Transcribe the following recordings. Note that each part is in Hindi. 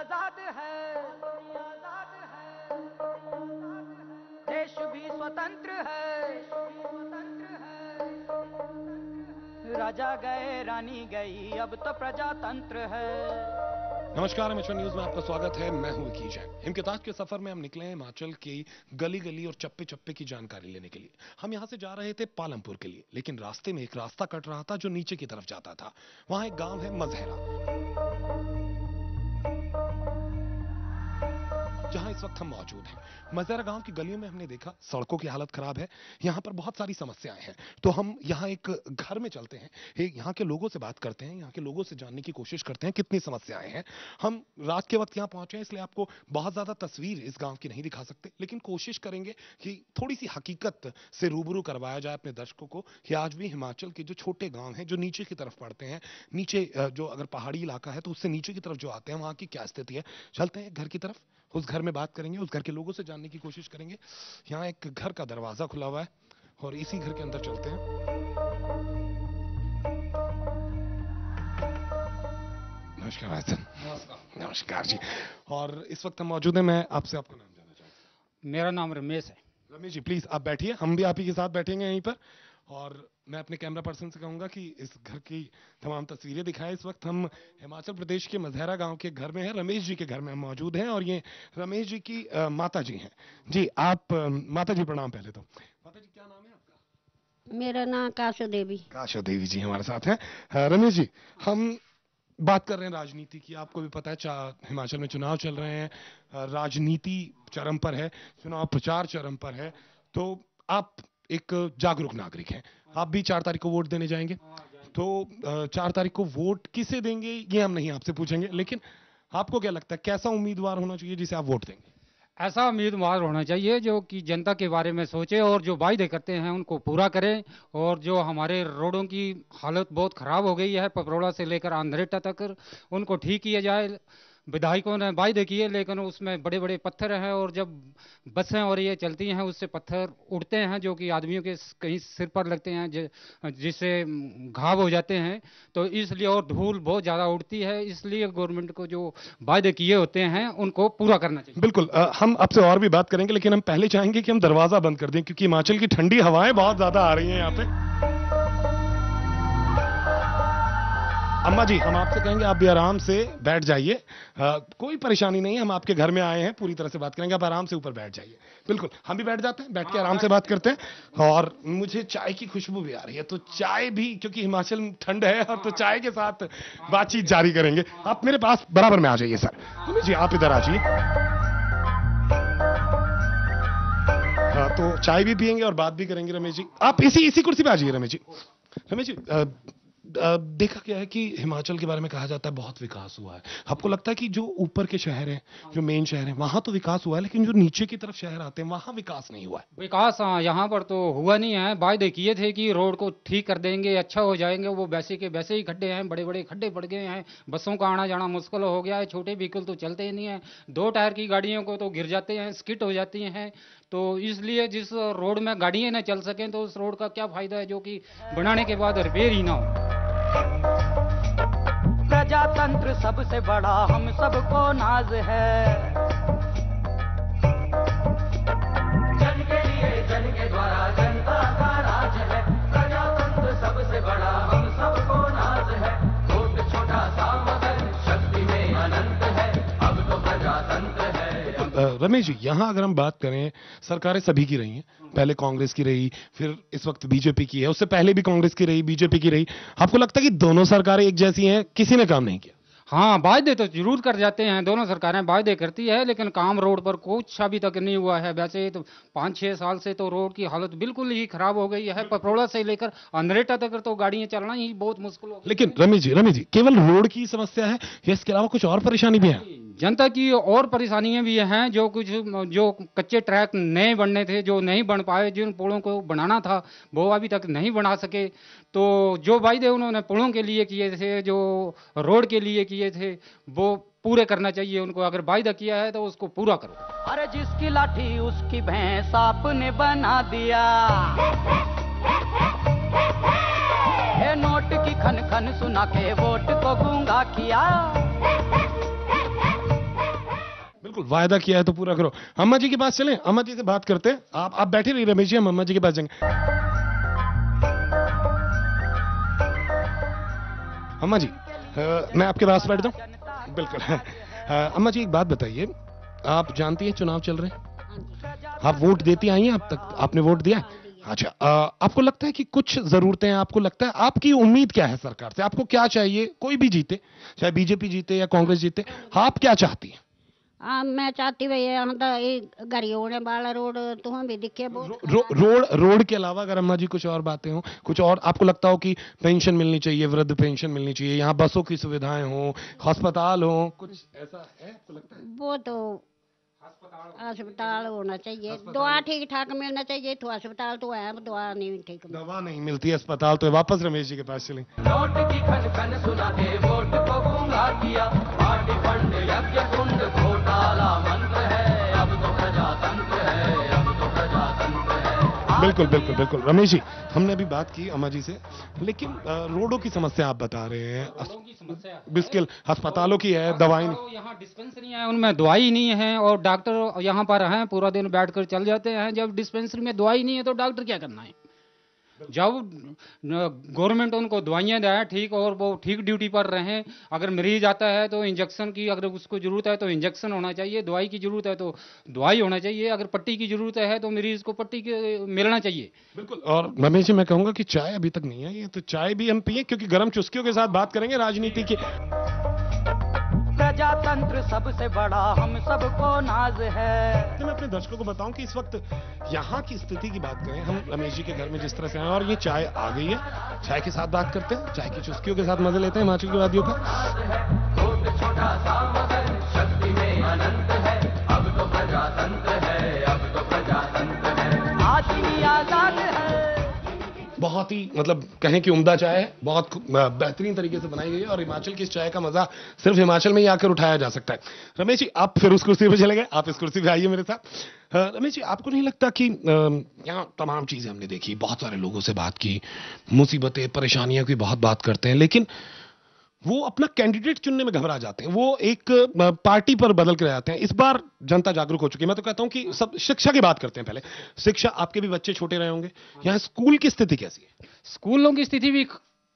आजाद है, देश भी स्वतंत्र है, राजा गए रानी गई अब तो प्रजातंत्र है। नमस्कार, एमएचवन न्यूज में आपका स्वागत है। मैं हूं विकी जैन। हिमकिताब के सफर में हम निकले हैं हिमाचल की गली गली और चप्पे चप्पे की जानकारी लेने के लिए। हम यहां से जा रहे थे पालमपुर के लिए, लेकिन रास्ते में एक रास्ता कट रहा था जो नीचे की तरफ जाता था। वहां एक गांव है मजहरा, जहां इस वक्त हम मौजूद हैं। मजहरा गांव की गलियों में हमने देखा सड़कों की हालत खराब है, यहां पर बहुत सारी समस्याएं हैं। तो हम यहां एक घर में चलते हैं, यहां के लोगों से बात करते हैं, यहां के लोगों से जानने की कोशिश करते हैं कितनी समस्याएं हैं। हम रात के वक्त यहां पहुंचे हैं, इसलिए आपको बहुत ज्यादा तस्वीर इस गांव की नहीं दिखा सकते, लेकिन कोशिश करेंगे कि थोड़ी सी हकीकत से रूबरू करवाया जाए अपने दर्शकों को कि आज भी हिमाचल के जो छोटे गांव हैं, जो नीचे की तरफ पड़ते हैं, नीचे जो अगर पहाड़ी इलाका है तो उससे नीचे की तरफ जो आते हैं, वहां की क्या स्थिति है। चलते हैं घर की तरफ, उस घर में बात करेंगे, उस घर के लोगों से जानने की कोशिश करेंगे। यहाँ एक घर का दरवाजा खुला हुआ है और इसी घर के अंदर चलते हैं। नमस्कार भाई साहब। नमस्कार। नमस्कार जी। और इस वक्त हम मौजूद हैं, मैं आपसे आपका नाम जानना चाहता हूँ। मेरा नाम रमेश है। रमेश जी प्लीज आप बैठिए, हम भी आप ही के साथ बैठेंगे यहीं पर। और मैं अपने कैमरा पर्सन से कहूंगा कि इस घर की तमाम तस्वीरें दिखाएं। इस वक्त हम हिमाचल प्रदेश के मजहरा गांव के घर में हैं, रमेश जी के घर में हम मौजूद हैं और ये रमेश जी की माता जी हैं। जी आप माता जी प्रणाम। पहले तो माता जी क्या नाम है आपका? मेरा नाम काशो देवी। काशो देवी जी हमारे साथ हैं। रमेश जी, हम बात कर रहे हैं राजनीति की। आपको भी पता है हिमाचल में चुनाव चल रहे हैं, राजनीति चरम पर है, चुनाव प्रचार चरम पर है। तो आप एक जागरूक नागरिक हैं, आप भी 4 तारीख को वोट देने जाएंगे। तो 4 तारीख को वोट किसे देंगे ये हम नहीं आपसे पूछेंगे, लेकिन आपको क्या लगता है कैसा उम्मीदवार होना चाहिए जिसे आप वोट देंगे? ऐसा उम्मीदवार होना चाहिए जो कि जनता के बारे में सोचे और जो वायदे करते हैं उनको पूरा करें। और जो हमारे रोडों की हालत बहुत ख़राब हो गई है, पपरोड़ा से लेकर आंध्रेटा तक, उनको ठीक किया जाए। विधायकों ने वायदे किए लेकिन उसमें बड़े बड़े पत्थर हैं और जब बसें और ये चलती हैं उससे पत्थर उड़ते हैं जो कि आदमियों के कहीं सिर पर लगते हैं, जिससे घाव हो जाते हैं। तो इसलिए और धूल बहुत ज़्यादा उड़ती है, इसलिए गवर्नमेंट को जो वायदे किए होते हैं उनको पूरा करना चाहिए। बिल्कुल, हम आपसे और भी बात करेंगे, लेकिन हम पहले चाहेंगे कि हम दरवाजा बंद कर दें क्योंकि हिमाचल की ठंडी हवाएं बहुत ज्यादा आ रही हैं यहाँ पे। अम्मा जी, हम आपसे कहेंगे आप भी आराम से बैठ जाइए, कोई परेशानी नहीं है, हम आपके घर में आए हैं, पूरी तरह से बात करेंगे, आप आराम से ऊपर बैठ जाइए। बिल्कुल, हम भी बैठ जाते हैं, बैठ के आराम से बात करते हैं। और मुझे चाय की खुशबू भी आ रही है, तो चाय भी, क्योंकि हिमाचल में ठंड है, और तो चाय के साथ बातचीत जारी करेंगे। आप मेरे पास बराबर में आ जाइए सर। रमेश जी आप इधर आ जाइए। हाँ, तो चाय भी पियेंगे और बात भी करेंगे। रमेश जी आप इसी कुर्सी पे आ जाइए। रमेश जी, रमेश जी देखा क्या है कि हिमाचल के बारे में कहा जाता है बहुत विकास हुआ है। आपको लगता है कि जो ऊपर के शहर हैं, जो मेन शहर हैं, वहां तो विकास हुआ है, लेकिन जो नीचे की तरफ शहर आते हैं वहां विकास नहीं हुआ है? विकास यहाँ पर तो हुआ नहीं है। वायदे किए थे कि रोड को ठीक कर देंगे, अच्छा हो जाएंगे, वो वैसे के वैसे ही खड्डे हैं, बड़े बड़े खड्डे पड़ गए हैं, बसों का आना जाना मुश्किल हो गया है, छोटे व्हीकल तो चलते ही नहीं है, 2 टायर की गाड़ियों को तो गिर जाते हैं, स्किट हो जाती हैं। तो इसलिए जिस रोड में गाड़ियाँ न चल सकें तो उस रोड का क्या फायदा है जो कि बनाने के बाद रिपेयर ही ना हो। प्रजातंत्र सबसे बड़ा हम सबको नाज है, जन के लिए जन के द्वारा जनता का राज है। प्रजातंत्र सबसे बड़ा हम सबको नाज है, वोट छोटा सा मगर शक्ति में अनंत है, अब तो प्रजातंत्र है। रमेश जी, यहाँ अगर हम बात करें, सरकारें सभी की रही हैं, पहले कांग्रेस की रही, फिर इस वक्त बीजेपी की है, उससे पहले भी कांग्रेस की रही, बीजेपी की रही। आपको लगता है कि दोनों सरकारें एक जैसी हैं, किसी ने काम नहीं किया? हाँ, वायदे तो जरूर कर जाते हैं, दोनों सरकारें वायदे करती है, लेकिन काम रोड पर कुछ अभी तक नहीं हुआ है। वैसे तो 5-6 साल से तो रोड की हालत बिल्कुल ही खराब हो गई है, पपरोड़ा से लेकर अंधरेटा तक तो गाड़ियां चलना ही बहुत मुश्किल हो गई। लेकिन रमेश जी केवल रोड की समस्या है या इसके अलावा कुछ और परेशानी भी है? जनता की और परेशानियां भी हैं, जो कच्चे ट्रैक नए बनने थे, जो नहीं बन पाए, जिन पुलों को बनाना था वो अभी तक नहीं बना सके। तो जो वायदे उन्होंने पुलों के लिए किए थे, जो रोड के लिए किए थे, वो पूरे करना चाहिए उनको। अगर वायदा किया है तो उसको पूरा करो। अरे जिसकी लाठी उसकी भैंस आपने बना दिया, ये नोट की खन खन सुना के वोट को गूंगा किया। बिल्कुल, वायदा किया है तो पूरा करो। अम्मा जी के पास चलें, अम्मा जी से बात करते हैं। आप बैठे रहिए रमेश जी, हम अम्मा जी के पास जाएंगे। अम्मा जी, मैं आपके पास बैठ जाऊं? बिल्कुल। अम्मा जी, एक बात बताइए, आप जानती हैं चुनाव चल रहे हैं, आप वोट देती आई हैं अब तक? आपने वोट दिया है? अच्छा, आपको लगता है कि कुछ जरूरतें हैं? आपको लगता है, आपकी उम्मीद क्या है सरकार से? आपको क्या चाहिए? कोई भी जीते, चाहे बीजेपी जीते या कांग्रेस जीते, आप क्या चाहती हैं? हाँ मैं चाहती भाई हम तो ये घर होने वाला रोड तुम भी दिखे बहुत रोड के अलावा अगर अम्मा जी कुछ और बातें हो, कुछ और आपको लगता हो कि पेंशन मिलनी चाहिए, वृद्ध पेंशन मिलनी चाहिए, यहाँ बसों की सुविधाएं हो, अस्पताल हो, कुछ ऐसा है आपको लगता है? वो तो अस्पताल होना चाहिए, दवा ठीक ठाक मिलना चाहिए। तो अस्पताल तो है, दवा नहीं ठीक मिलती। दवा नहीं मिलती, अस्पताल तो है। वापस रमेश जी के पास चलें। नोट की खन खन सुना के वोट को गूंगा किया, पार्टी फंड यज्ञ कुंड घोटाला मंत्र है, अब तो प्रजातंत्र है, अब तो प्रजातंत्र है। बिल्कुल बिल्कुल बिल्कुल रमेश जी, हमने अभी बात की अम्मा जी से, लेकिन रोडों की समस्या आप बता रहे हैं, बिस्किल अस्पतालों की है, दवाई नहीं। यहाँ डिस्पेंसरी है, उनमें दवाई नहीं है, और डॉक्टर यहाँ पर हैं पूरा दिन बैठकर चल जाते हैं। जब डिस्पेंसरी में दवाई नहीं है तो डॉक्टर क्या करना है? जब गवर्नमेंट उनको दवाइयाँ दे ठीक, और वो ठीक ड्यूटी पर रहें। अगर मरीज आता है तो इंजेक्शन की, अगर उसको जरूरत है तो इंजेक्शन होना चाहिए, दवाई की जरूरत है तो दवाई होना चाहिए, अगर पट्टी की जरूरत है तो मरीज को पट्टी मिलना चाहिए। बिल्कुल। और रमेश जी, मैं कहूंगा कि चाय अभी तक नहीं आई है, तो चाय भी हम पिए, क्योंकि गर्म चुस्कियों के साथ बात करेंगे राजनीति की। प्रजातंत्र सबसे बड़ा हम सबको नाज है। मैं अपने दर्शकों को बताऊं कि इस वक्त यहाँ की स्थिति की बात करें, हम रमेश जी के घर में जिस तरह से आए और ये चाय आ गई है, चाय के साथ बात करते हैं, चाय की चुस्कियों के साथ मजे लेते हैं हिमाचल की वादियों का। छोटा सा मगर शक्ति में अनंत है, अब तो प्रजातंत्र है, अब तो प्रजातंत्र है, आदमी आजाद है। बहुत ही मतलब कहें कि उम्दा चाय है, बहुत बेहतरीन तरीके से बनाई गई है, और हिमाचल की इस चाय का मजा सिर्फ हिमाचल में ही आकर उठाया जा सकता है। रमेश जी, आप फिर उस कुर्सी पे चले गए, आप इस कुर्सी पे आइए मेरे साथ। रमेश जी, आपको नहीं लगता कि यहाँ तमाम चीजें हमने देखी, बहुत सारे लोगों से बात की, मुसीबतें परेशानियां की बहुत बात करते हैं, लेकिन वो अपना कैंडिडेट चुनने में घबरा जाते हैं, वो एक पार्टी पर बदल कर आते हैं। इस बार जनता जागरूक हो चुकी है। मैं तो कहता हूं कि सब शिक्षा की बात करते हैं पहले। शिक्षा, आपके भी बच्चे छोटे रहे होंगे, यहाँ स्कूल की स्थिति कैसी है? स्कूलों की स्थिति भी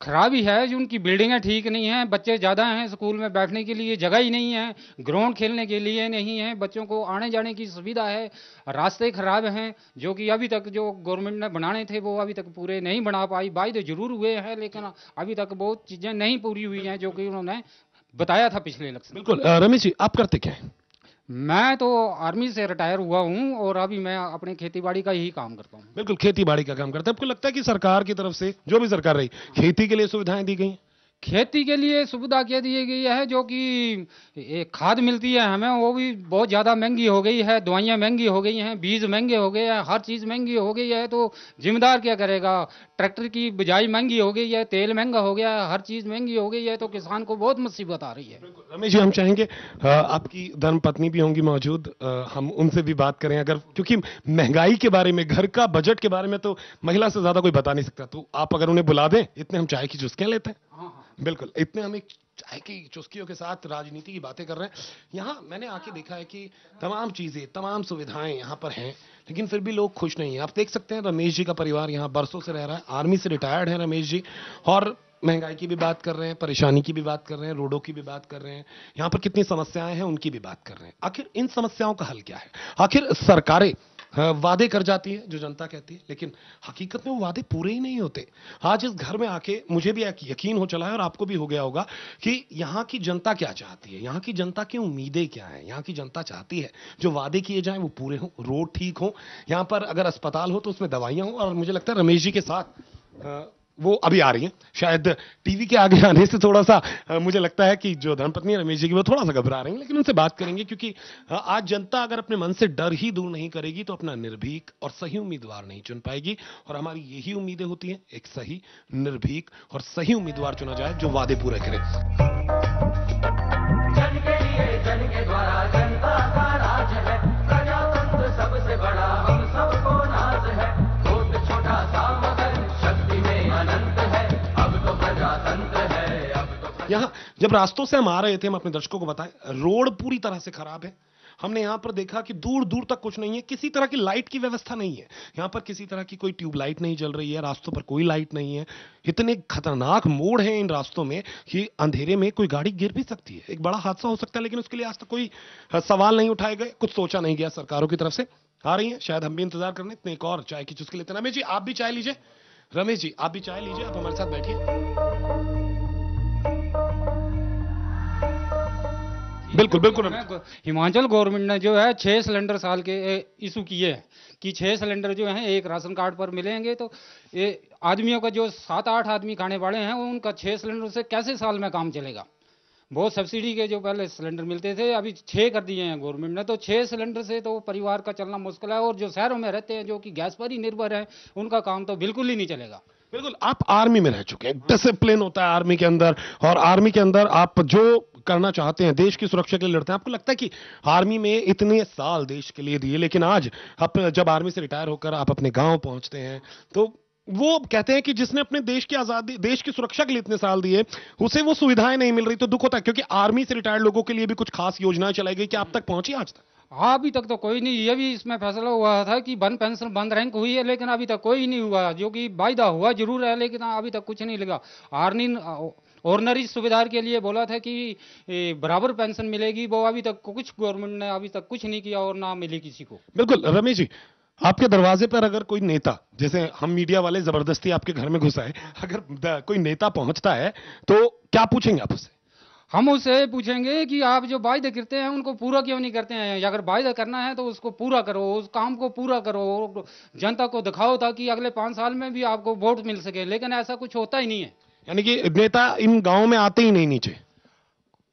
खराब ही है, जो उनकी बिल्डिंगें ठीक नहीं हैं, बच्चे ज़्यादा हैं, स्कूल में बैठने के लिए जगह ही नहीं है, ग्राउंड खेलने के लिए नहीं है, बच्चों को आने जाने की सुविधा है, रास्ते खराब हैं, जो कि अभी तक जो गवर्नमेंट ने बनाने थे वो अभी तक पूरे नहीं बना पाई। वायदे जरूर हुए हैं, लेकिन अभी तक बहुत चीज़ें नहीं पूरी हुई हैं जो कि उन्होंने बताया था पिछले इलेक्शन। बिल्कुल। रमेश जी, आप करते क्या हैं? मैं तो आर्मी से रिटायर हुआ हूं, और अभी मैं अपने खेतीबाड़ी का ही काम करता हूं। बिल्कुल, खेती बाड़ी का काम करते हैं। आपको लगता है कि सरकार की तरफ से, जो भी सरकार रही, खेती के लिए सुविधाएं दी गई? खेती के लिए सुविधा क्या दी गई है, जो कि खाद मिलती है हमें, वो भी बहुत ज़्यादा महंगी हो गई है, दवाइयाँ महंगी हो गई हैं, बीज महंगे हो गए हैं, हर चीज़ महंगी हो गई है, तो जिम्मेदार क्या करेगा? ट्रैक्टर की बिजाई महंगी हो गई है, तेल महंगा हो गया है, हर चीज़ महंगी हो गई है, तो किसान को बहुत मुसीबत आ रही है। रमेश जी, हम चाहेंगे आपकी धर्मपत्नी भी होंगी मौजूद, हम उनसे भी बात करें, अगर, क्योंकि महंगाई के बारे में, घर का बजट के बारे में तो महिला से ज्यादा कोई बता नहीं सकता, तो आप अगर उन्हें बुला दें, इतने हम चाय की चुस्कियां लेते हैं। बिल्कुल, इतने हम एक चाय की चुस्कियों के साथ राजनीति की बातें कर रहे हैं। यहाँ मैंने आके देखा है कि तमाम चीजें, तमाम सुविधाएं यहाँ पर हैं, लेकिन फिर भी लोग खुश नहीं हैं। आप देख सकते हैं रमेश जी का परिवार यहाँ बरसों से रह रहा है, आर्मी से रिटायर्ड है रमेश जी, और महंगाई की भी बात कर रहे हैं, परेशानी की भी बात कर रहे हैं, रोडों की भी बात कर रहे हैं, यहाँ पर कितनी समस्याएं हैं उनकी भी बात कर रहे हैं। आखिर इन समस्याओं का हल क्या है? आखिर सरकारें वादे कर जाती है जो जनता कहती है, लेकिन हकीकत में वो वादे पूरे ही नहीं होते। आज इस घर में आके मुझे भी यकीन हो चला है, और आपको भी हो गया होगा, कि यहाँ की जनता क्या चाहती है, यहाँ की जनता की उम्मीदें क्या है। यहाँ की जनता चाहती है जो वादे किए जाएं वो पूरे हों, रोड ठीक हो, यहाँ पर अगर अस्पताल हो तो उसमें दवाइयां हो। और मुझे लगता है रमेश जी के साथ वो अभी आ रही हैं, शायद टीवी के आगे आने से थोड़ा सा मुझे लगता है कि जो धर्मपत्नी रमेश जी की, वो थोड़ा सा घबरा रही हैं, लेकिन उनसे बात करेंगे, क्योंकि आज जनता अगर अपने मन से डर ही दूर नहीं करेगी तो अपना निर्भीक और सही उम्मीदवार नहीं चुन पाएगी। और हमारी यही उम्मीदें होती हैं, एक सही, निर्भीक और सही उम्मीदवार चुना जाए जो वादे पूरे करे। जन के लिए, जन के द्वारा, जनता का राज है, प्रजातंत्र सबसे बड़ा हम सबको नाज है, वोट छोटा सा मगर शक्ति में अनंत है, अब तो प्रजातंत्र है, अब तो यहाँ जब रास्तों से हम आ रहे थे, हम अपने दर्शकों को बताएं, रोड पूरी तरह से खराब है, हमने यहाँ पर देखा कि दूर दूर तक कुछ नहीं है, किसी तरह की लाइट की व्यवस्था नहीं है। यहाँ पर किसी तरह की कोई ट्यूबलाइट नहीं जल रही है, रास्तों पर कोई लाइट नहीं है। इतने खतरनाक मोड़ हैं इन रास्तों में कि अंधेरे में कोई गाड़ी गिर भी सकती है, एक बड़ा हादसा हो सकता है। लेकिन उसके लिए आज तक कोई सवाल नहीं उठाए गए, कुछ सोचा नहीं गया सरकारों की तरफ से। आ रही है, शायद हम भी इंतजार करने, इतने एक और चाय की चुस्की लेते हैं। रमेश जी आप भी चाय लीजिए, रमेश जी आप भी चाय लीजिए, आप हमारे साथ बैठिए। बिल्कुल बिल्कुल। हिमाचल गवर्नमेंट ने जो है 6 सिलेंडर साल के इशू किए हैं कि 6 सिलेंडर जो हैं एक राशन कार्ड पर मिलेंगे। तो ये आदमियों का जो 7-8 आदमी खाने वाले हैं उनका 6 सिलेंडर से कैसे साल में काम चलेगा। बहुत सब्सिडी के जो पहले सिलेंडर मिलते थे अभी 6 कर दिए हैं गवर्नमेंट ने। तो 6 सिलेंडर से तो परिवार का चलना मुश्किल है। और जो शहरों में रहते हैं जो कि गैस पर ही निर्भर है उनका काम तो बिल्कुल ही नहीं चलेगा। बिल्कुल, आप आर्मी में रह चुके हैं, डिसिप्लिन होता है आर्मी के अंदर, और आर्मी के अंदर आप जो करना चाहते हैं, देश की सुरक्षा के लिए लड़ते हैं। आपको लगता है कि आर्मी में इतने साल देश के लिए दिए, लेकिन आज आप जब आर्मी से रिटायर होकर आप अपने गांव पहुंचते हैं तो वो कहते हैं कि जिसने अपने देश की आजादी, देश की सुरक्षा के लिए इतने साल दिए, उसे वो सुविधाएं नहीं मिल रही, तो दुख होता है। क्योंकि आर्मी से रिटायर्ड लोगों के लिए भी कुछ खास योजनाएं चलाई गई, क्या आप तक पहुंची आज तक? हाँ, अभी तक तो कोई नहीं। ये भी इसमें फैसला हुआ था कि वन पेंशन वन रैंक हुई है, लेकिन अभी तक कोई नहीं हुआ। जो कि वायदा हुआ जरूर है, लेकिन अभी तक कुछ नहीं लगा। आर्मी ऑर्डनरी सुविधार के लिए बोला था कि बराबर पेंशन मिलेगी, वो अभी तक कुछ गवर्नमेंट ने अभी तक कुछ नहीं किया और ना मिली किसी को। बिल्कुल रमेश जी, आपके दरवाजे पर अगर कोई नेता, जैसे हम मीडिया वाले जबरदस्ती आपके घर में घुस आए, अगर कोई नेता पहुंचता है तो क्या पूछेंगे आप उससे? हम उससे पूछेंगे कि आप जो वायदे करते हैं उनको पूरा क्यों नहीं करते हैं। अगर वायदा करना है तो उसको पूरा करो, उस काम को पूरा करो, जनता को दिखाओ ताकि अगले 5 साल में भी आपको वोट मिल सके। लेकिन ऐसा कुछ होता ही नहीं है। यानी कि नेता इन गांव में आते ही नहीं नीचे?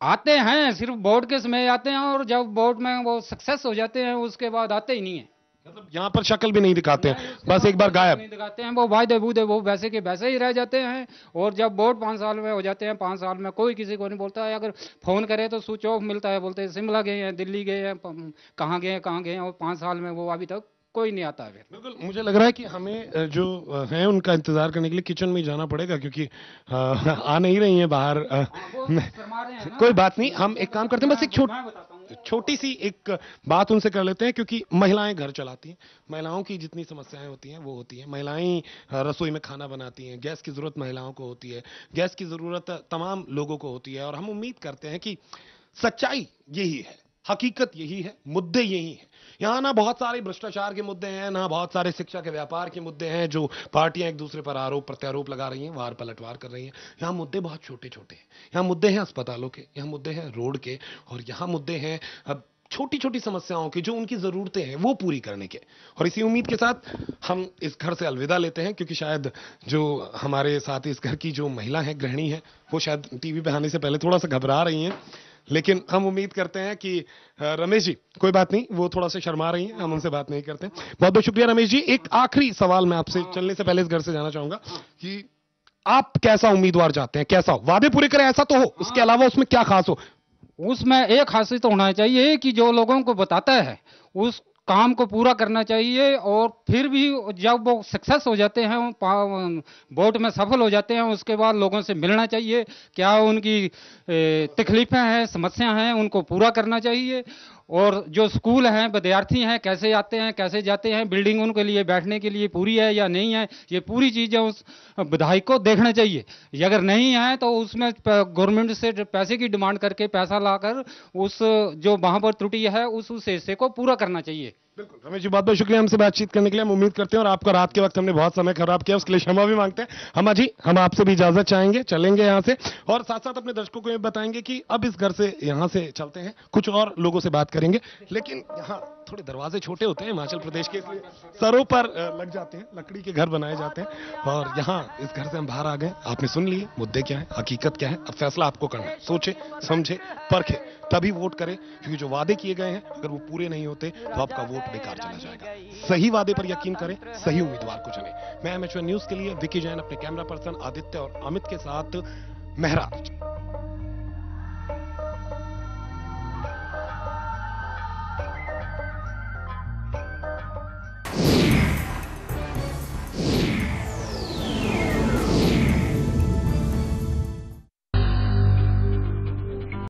आते हैं, सिर्फ वोट के समय आते हैं, और जब वोट में वो सक्सेस हो जाते हैं उसके बाद आते ही नहीं है। मतलब यहाँ पर शक्ल भी नहीं दिखाते हैं, बस एक बार गायब नहीं दिखाते हैं। वो वायदे बूदे वो वैसे के वैसे ही रह जाते हैं। और जब वोट 5 साल में हो जाते हैं, 5 साल में कोई किसी को नहीं बोलता है। अगर फोन करे तो स्विच ऑफ मिलता है, बोलते हैं शिमला गए हैं, दिल्ली गए हैं, कहाँ गए हैं, और 5 साल में वो अभी तक कोई नहीं आता है। बिल्कुल, मुझे लग रहा है कि हमें जो है उनका इंतजार करने के लिए किचन में जाना पड़ेगा, क्योंकि आ नहीं रही है बाहर। कोई बात नहीं, हम एक काम करते हैं, बस एक छोटी सी एक बात उनसे कर लेते हैं, क्योंकि महिलाएं घर चलाती हैं, महिलाओं की जितनी समस्याएं होती हैं वो होती हैं। महिलाएं रसोई में खाना बनाती हैं, गैस की जरूरत महिलाओं को होती है, गैस की जरूरत तमाम लोगों को होती है। और हम उम्मीद करते हैं कि सच्चाई यही है, हकीकत यही है, मुद्दे यही हैं। यहाँ ना बहुत सारे भ्रष्टाचार के मुद्दे हैं, ना बहुत सारे शिक्षा के व्यापार के मुद्दे हैं जो पार्टियां एक दूसरे पर आरोप प्रत्यारोप लगा रही हैं, वार पलटवार कर रही हैं। यहाँ मुद्दे बहुत छोटे छोटे हैं। यहाँ मुद्दे हैं अस्पतालों के, यहाँ मुद्दे हैं रोड के, और यहाँ मुद्दे हैं छोटी छोटी समस्याओं की, जो उनकी जरूरतें हैं वो पूरी करने के। और इसी उम्मीद के साथ हम इस घर से अलविदा लेते हैं, क्योंकि शायद जो हमारे साथ इस घर की जो महिला है, गृहिणी है, वो शायद टीवी पे आने से पहले थोड़ा सा घबरा रही हैं। लेकिन हम उम्मीद करते हैं कि रमेश जी, कोई बात नहीं, वो थोड़ा सा शर्मा रही हैं, हम उनसे बात नहीं करते। बहुत बहुत शुक्रिया रमेश जी। एक आखिरी सवाल मैं आपसे चलने से पहले इस घर से जाना चाहूंगा कि आप कैसा उम्मीदवार चाहते हैं? कैसा हो? वादे पूरे करें ऐसा तो हो, उसके अलावा उसमें क्या खास हो? उसमें एक खासियत होना चाहिए कि जो लोगों को बताता है उस काम को पूरा करना चाहिए। और फिर भी जब वो सक्सेस हो जाते हैं, वोट में सफल हो जाते हैं, उसके बाद लोगों से मिलना चाहिए, क्या उनकी तकलीफें हैं, समस्या हैं, उनको पूरा करना चाहिए। और जो स्कूल हैं, विद्यार्थी हैं, कैसे आते हैं, कैसे जाते हैं, बिल्डिंग उनके लिए बैठने के लिए पूरी है या नहीं है, ये पूरी चीज़ें उस विधायक को देखना चाहिए। ये अगर नहीं है तो उसमें गवर्नमेंट से पैसे की डिमांड करके पैसा लाकर उस जो वहाँ पर त्रुटि है उस हिस्से को पूरा करना चाहिए। बिल्कुल रमेश जी, बहुत बहुत शुक्रिया हमसे बातचीत करने के लिए। हम उम्मीद करते हैं, और आपका रात के वक्त हमने बहुत समय खराब किया, उसके लिए क्षमा भी मांगते हैं। हम जी, हम आपसे भी इजाजत चाहेंगे, चलेंगे यहाँ से, और साथ साथ अपने दर्शकों को ये बताएंगे कि अब इस घर से, यहाँ से चलते हैं, कुछ और लोगों से बात करेंगे। लेकिन यहाँ थोड़े दरवाजे छोटे होते हैं हिमाचल प्रदेश के, इसलिए सरों पर लग जाते हैं, लकड़ी के घर बनाए जाते हैं। और यहाँ इस घर से हम बाहर आ गए, आपने सुन लिए मुद्दे क्या है, हकीकत क्या है। अब फैसला आपको करना है, सोचे समझे परखे तभी वोट करें, क्योंकि जो वादे किए गए हैं अगर वो पूरे नहीं होते तो आपका वोट बेकार चला जाएगा। सही वादे पर यकीन करें, सही उम्मीदवार को चुनें। मैं एमएचओएन न्यूज के लिए विकी जैन, अपने कैमरा पर्सन आदित्य और अमित के साथ मेहराज।